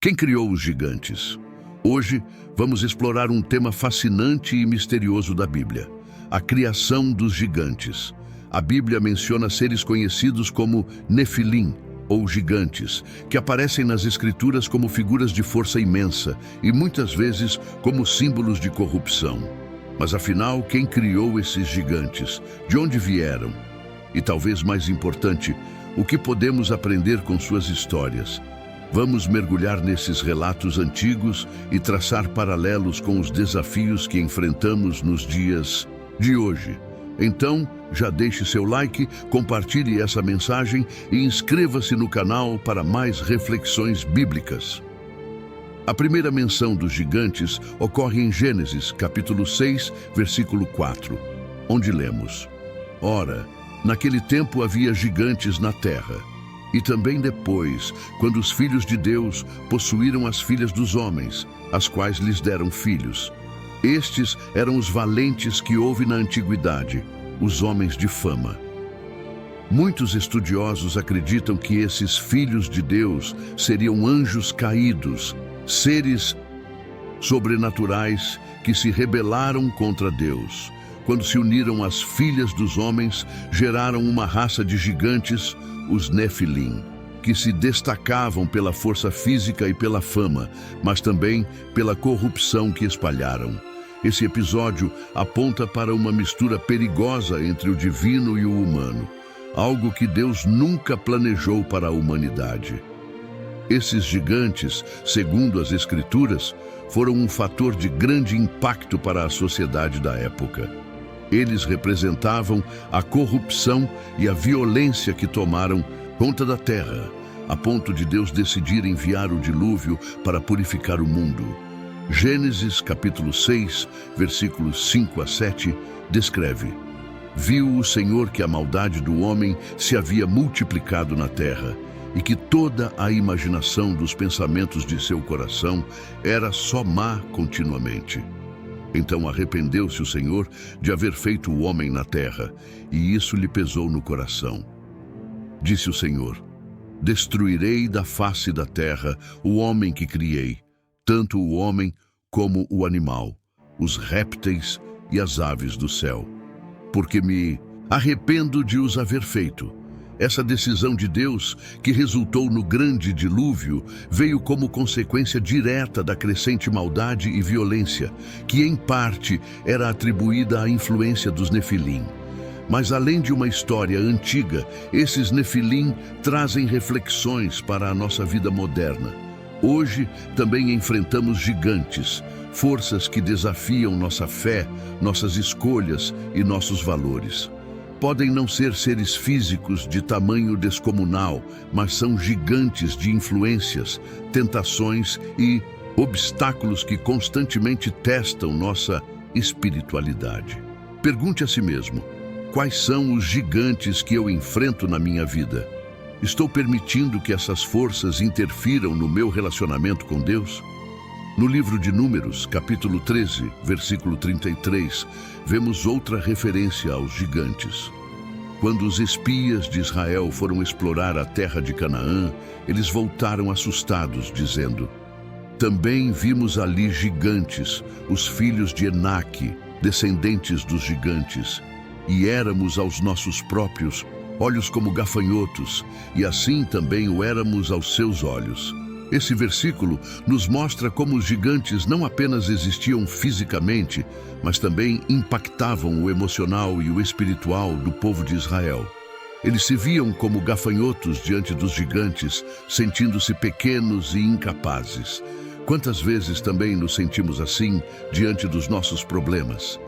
Quem criou os gigantes? Hoje, vamos explorar um tema fascinante e misterioso da Bíblia: a criação dos gigantes. A Bíblia menciona seres conhecidos como Nefilim, ou gigantes, que aparecem nas Escrituras como figuras de força imensa e muitas vezes como símbolos de corrupção. Mas afinal, quem criou esses gigantes? De onde vieram? E talvez mais importante, o que podemos aprender com suas histórias? Vamos mergulhar nesses relatos antigos e traçar paralelos com os desafios que enfrentamos nos dias de hoje. Então, já deixe seu like, compartilhe essa mensagem e inscreva-se no canal para mais reflexões bíblicas. A primeira menção dos gigantes ocorre em Gênesis, capítulo 6, versículo 4, onde lemos: Ora, naquele tempo havia gigantes na terra. E também depois, quando os filhos de Deus possuíram as filhas dos homens, as quais lhes deram filhos. Estes eram os valentes que houve na antiguidade, os homens de fama. Muitos estudiosos acreditam que esses filhos de Deus seriam anjos caídos, seres sobrenaturais que se rebelaram contra Deus. Quando se uniram às filhas dos homens, geraram uma raça de gigantes, os Nefilim, que se destacavam pela força física e pela fama, mas também pela corrupção que espalharam. Esse episódio aponta para uma mistura perigosa entre o divino e o humano, algo que Deus nunca planejou para a humanidade. Esses gigantes, segundo as Escrituras, foram um fator de grande impacto para a sociedade da época. Eles representavam a corrupção e a violência que tomaram conta da terra, a ponto de Deus decidir enviar o dilúvio para purificar o mundo. Gênesis capítulo 6, versículos 5 a 7, descreve: Viu o Senhor que a maldade do homem se havia multiplicado na terra, e que toda a imaginação dos pensamentos de seu coração era só má continuamente. Então arrependeu-se o Senhor de haver feito o homem na terra, e isso lhe pesou no coração. Disse o Senhor: Destruirei da face da terra o homem que criei, tanto o homem como o animal, os répteis e as aves do céu, porque me arrependo de os haver feito. Essa decisão de Deus, que resultou no grande dilúvio, veio como consequência direta da crescente maldade e violência, que em parte era atribuída à influência dos Nefilim. Mas além de uma história antiga, esses Nefilim trazem reflexões para a nossa vida moderna. Hoje também enfrentamos gigantes, forças que desafiam nossa fé, nossas escolhas e nossos valores. Podem não ser seres físicos de tamanho descomunal, mas são gigantes de influências, tentações e obstáculos que constantemente testam nossa espiritualidade. Pergunte a si mesmo: quais são os gigantes que eu enfrento na minha vida? Estou permitindo que essas forças interfiram no meu relacionamento com Deus? No livro de Números, capítulo 13, versículo 33, vemos outra referência aos gigantes. Quando os espias de Israel foram explorar a terra de Canaã, eles voltaram assustados, dizendo: Também vimos ali gigantes, os filhos de Enaque, descendentes dos gigantes, e éramos aos nossos próprios olhos como gafanhotos, e assim também o éramos aos seus olhos. Esse versículo nos mostra como os gigantes não apenas existiam fisicamente, mas também impactavam o emocional e o espiritual do povo de Israel. Eles se viam como gafanhotos diante dos gigantes, sentindo-se pequenos e incapazes. Quantas vezes também nos sentimos assim diante dos nossos problemas?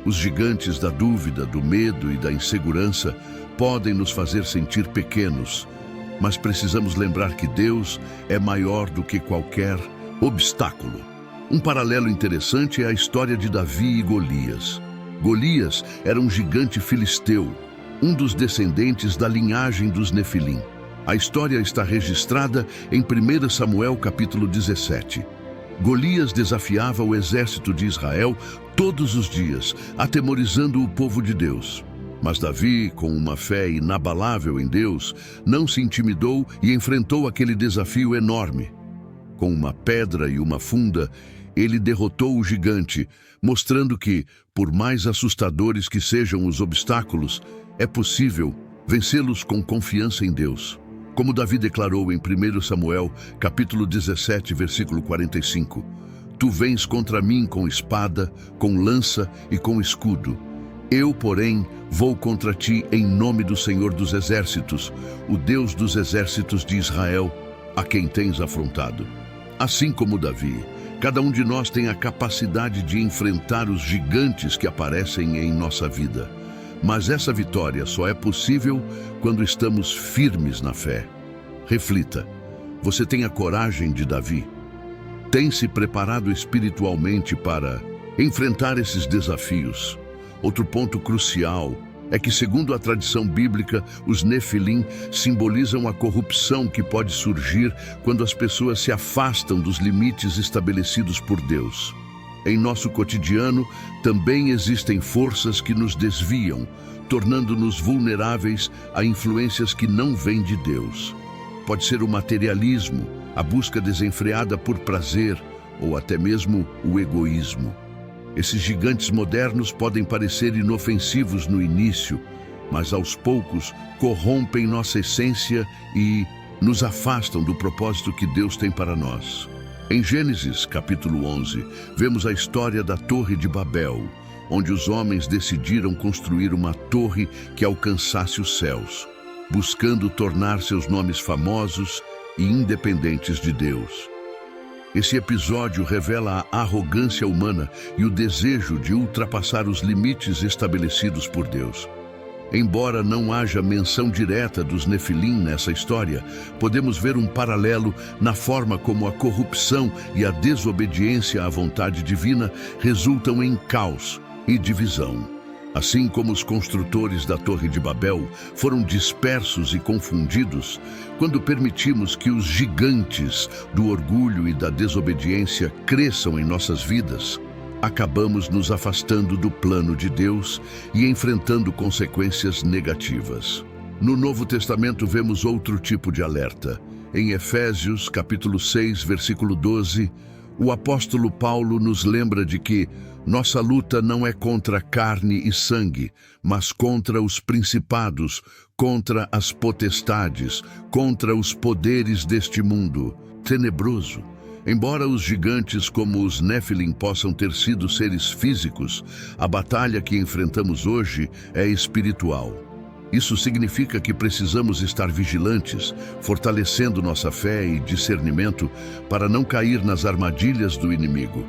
Os gigantes da dúvida, do medo e da insegurança podem nos fazer sentir pequenos, mas precisamos lembrar que Deus é maior do que qualquer obstáculo. Um paralelo interessante é a história de Davi e Golias. Golias era um gigante filisteu, um dos descendentes da linhagem dos Nefilim. A história está registrada em 1 Samuel capítulo 17. Golias desafiava o exército de Israel todos os dias, atemorizando o povo de Deus. Mas Davi, com uma fé inabalável em Deus, não se intimidou e enfrentou aquele desafio enorme. Com uma pedra e uma funda, ele derrotou o gigante, mostrando que, por mais assustadores que sejam os obstáculos, é possível vencê-los com confiança em Deus. Como Davi declarou em 1 Samuel, capítulo 17, versículo 45, Tu vens contra mim com espada, com lança e com escudo. Eu, porém, vou contra ti em nome do Senhor dos Exércitos, o Deus dos exércitos de Israel, a quem tens afrontado. Assim como Davi, cada um de nós tem a capacidade de enfrentar os gigantes que aparecem em nossa vida. Mas essa vitória só é possível quando estamos firmes na fé. Reflita, você tem a coragem de Davi? Tem se preparado espiritualmente para enfrentar esses desafios? Outro ponto crucial é que, segundo a tradição bíblica, os Nefilim simbolizam a corrupção que pode surgir quando as pessoas se afastam dos limites estabelecidos por Deus. Em nosso cotidiano, também existem forças que nos desviam, tornando-nos vulneráveis a influências que não vêm de Deus. Pode ser o materialismo, a busca desenfreada por prazer ou até mesmo o egoísmo. Esses gigantes modernos podem parecer inofensivos no início, mas aos poucos corrompem nossa essência e nos afastam do propósito que Deus tem para nós. Em Gênesis, capítulo 11, vemos a história da Torre de Babel, onde os homens decidiram construir uma torre que alcançasse os céus, buscando tornar seus nomes famosos e independentes de Deus. Esse episódio revela a arrogância humana e o desejo de ultrapassar os limites estabelecidos por Deus. Embora não haja menção direta dos Nefilim nessa história, podemos ver um paralelo na forma como a corrupção e a desobediência à vontade divina resultam em caos e divisão. Assim como os construtores da Torre de Babel foram dispersos e confundidos, quando permitimos que os gigantes do orgulho e da desobediência cresçam em nossas vidas, acabamos nos afastando do plano de Deus e enfrentando consequências negativas. No Novo Testamento vemos outro tipo de alerta. Em Efésios, capítulo 6, versículo 12, o apóstolo Paulo nos lembra de que nossa luta não é contra carne e sangue, mas contra os principados, contra as potestades, contra os poderes deste mundo tenebroso. Embora os gigantes como os Nefilim possam ter sido seres físicos, a batalha que enfrentamos hoje é espiritual. Isso significa que precisamos estar vigilantes, fortalecendo nossa fé e discernimento para não cair nas armadilhas do inimigo.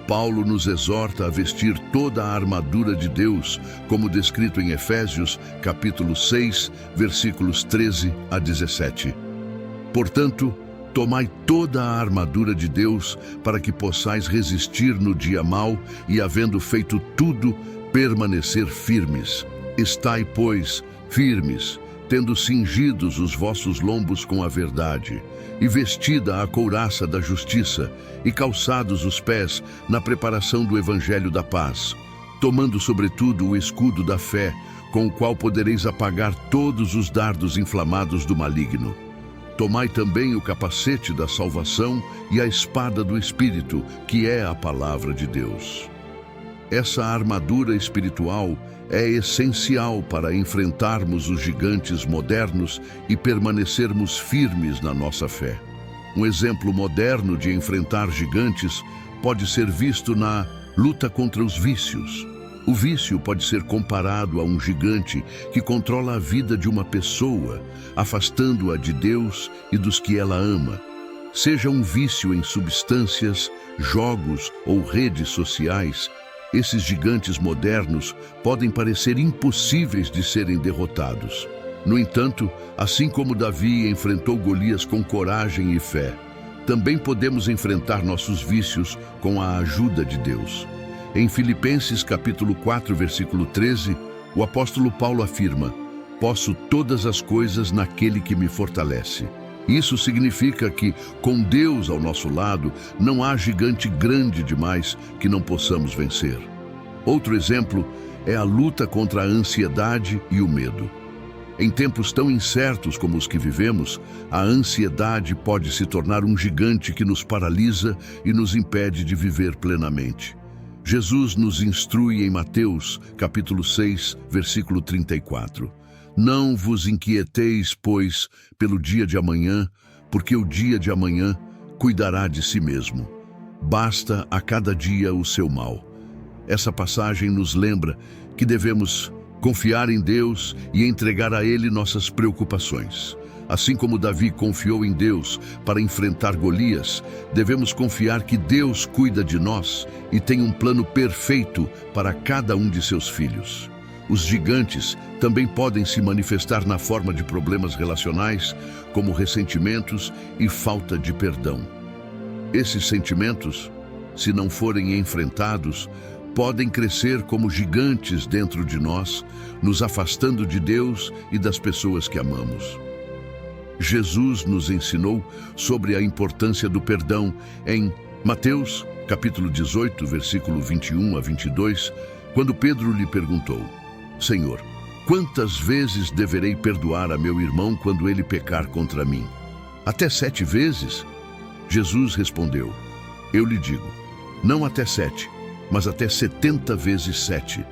Paulo nos exorta a vestir toda a armadura de Deus, como descrito em Efésios, capítulo 6, versículos 13 a 17. Portanto, tomai toda a armadura de Deus para que possais resistir no dia mau e, havendo feito tudo, permanecer firmes. Estai, pois, firmes, tendo cingidos os vossos lombos com a verdade, e vestida a couraça da justiça, e calçados os pés na preparação do evangelho da paz, tomando sobretudo o escudo da fé, com o qual podereis apagar todos os dardos inflamados do maligno. Tomai também o capacete da salvação e a espada do Espírito, que é a palavra de Deus. Essa armadura espiritual é essencial para enfrentarmos os gigantes modernos e permanecermos firmes na nossa fé. Um exemplo moderno de enfrentar gigantes pode ser visto na luta contra os vícios. O vício pode ser comparado a um gigante que controla a vida de uma pessoa, afastando-a de Deus e dos que ela ama. Seja um vício em substâncias, jogos ou redes sociais, esses gigantes modernos podem parecer impossíveis de serem derrotados. No entanto, assim como Davi enfrentou Golias com coragem e fé, também podemos enfrentar nossos vícios com a ajuda de Deus. Em Filipenses capítulo 4, versículo 13, o apóstolo Paulo afirma: posso todas as coisas naquele que me fortalece. Isso significa que, com Deus ao nosso lado, não há gigante grande demais que não possamos vencer. Outro exemplo é a luta contra a ansiedade e o medo. Em tempos tão incertos como os que vivemos, a ansiedade pode se tornar um gigante que nos paralisa e nos impede de viver plenamente. Jesus nos instrui em Mateus, capítulo 6, versículo 34. Não vos inquieteis, pois, pelo dia de amanhã, porque o dia de amanhã cuidará de si mesmo. Basta a cada dia o seu mal. Essa passagem nos lembra que devemos confiar em Deus e entregar a Ele nossas preocupações. Assim como Davi confiou em Deus para enfrentar Golias, devemos confiar que Deus cuida de nós e tem um plano perfeito para cada um de seus filhos. Os gigantes também podem se manifestar na forma de problemas relacionais, como ressentimentos e falta de perdão. Esses sentimentos, se não forem enfrentados, podem crescer como gigantes dentro de nós, nos afastando de Deus e das pessoas que amamos. Jesus nos ensinou sobre a importância do perdão em Mateus, capítulo 18, versículo 21 a 22, quando Pedro lhe perguntou: Senhor, quantas vezes deverei perdoar a meu irmão quando ele pecar contra mim? Até 7 vezes? Jesus respondeu: Eu lhe digo, não até 7, mas até 70 vezes 7.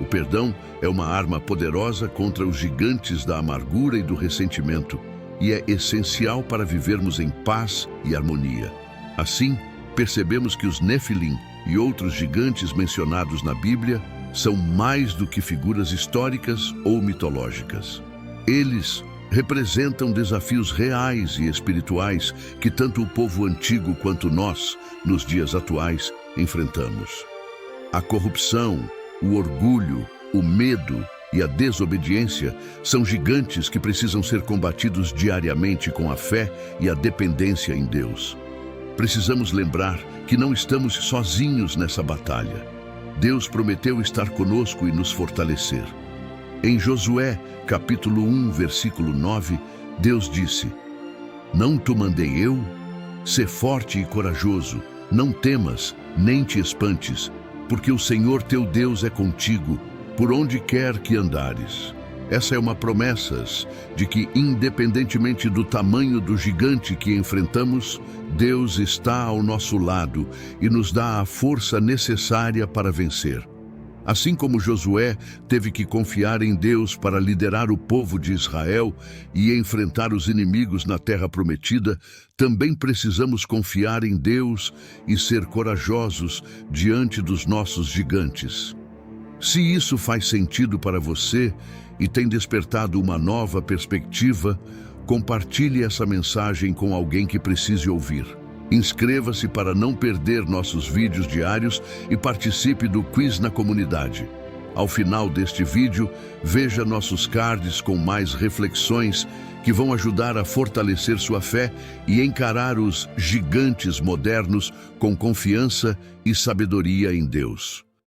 O perdão é uma arma poderosa contra os gigantes da amargura e do ressentimento e é essencial para vivermos em paz e harmonia. Assim, percebemos que os Nefilim e outros gigantes mencionados na Bíblia são mais do que figuras históricas ou mitológicas. Eles representam desafios reais e espirituais que tanto o povo antigo quanto nós, nos dias atuais, enfrentamos. A corrupção, o orgulho, o medo e a desobediência são gigantes que precisam ser combatidos diariamente com a fé e a dependência em Deus. Precisamos lembrar que não estamos sozinhos nessa batalha. Deus prometeu estar conosco e nos fortalecer. Em Josué, capítulo 1, versículo 9, Deus disse: Não te mandei eu? Sê forte e corajoso, não temas, nem te espantes, porque o Senhor teu Deus é contigo, por onde quer que andares. Essa é uma promessa de que, independentemente do tamanho do gigante que enfrentamos, Deus está ao nosso lado e nos dá a força necessária para vencer. Assim como Josué teve que confiar em Deus para liderar o povo de Israel e enfrentar os inimigos na terra prometida, também precisamos confiar em Deus e ser corajosos diante dos nossos gigantes. Se isso faz sentido para você e tem despertado uma nova perspectiva, compartilhe essa mensagem com alguém que precise ouvir. Inscreva-se para não perder nossos vídeos diários e participe do quiz na comunidade. Ao final deste vídeo, veja nossos cards com mais reflexões que vão ajudar a fortalecer sua fé e encarar os gigantes modernos com confiança e sabedoria em Deus.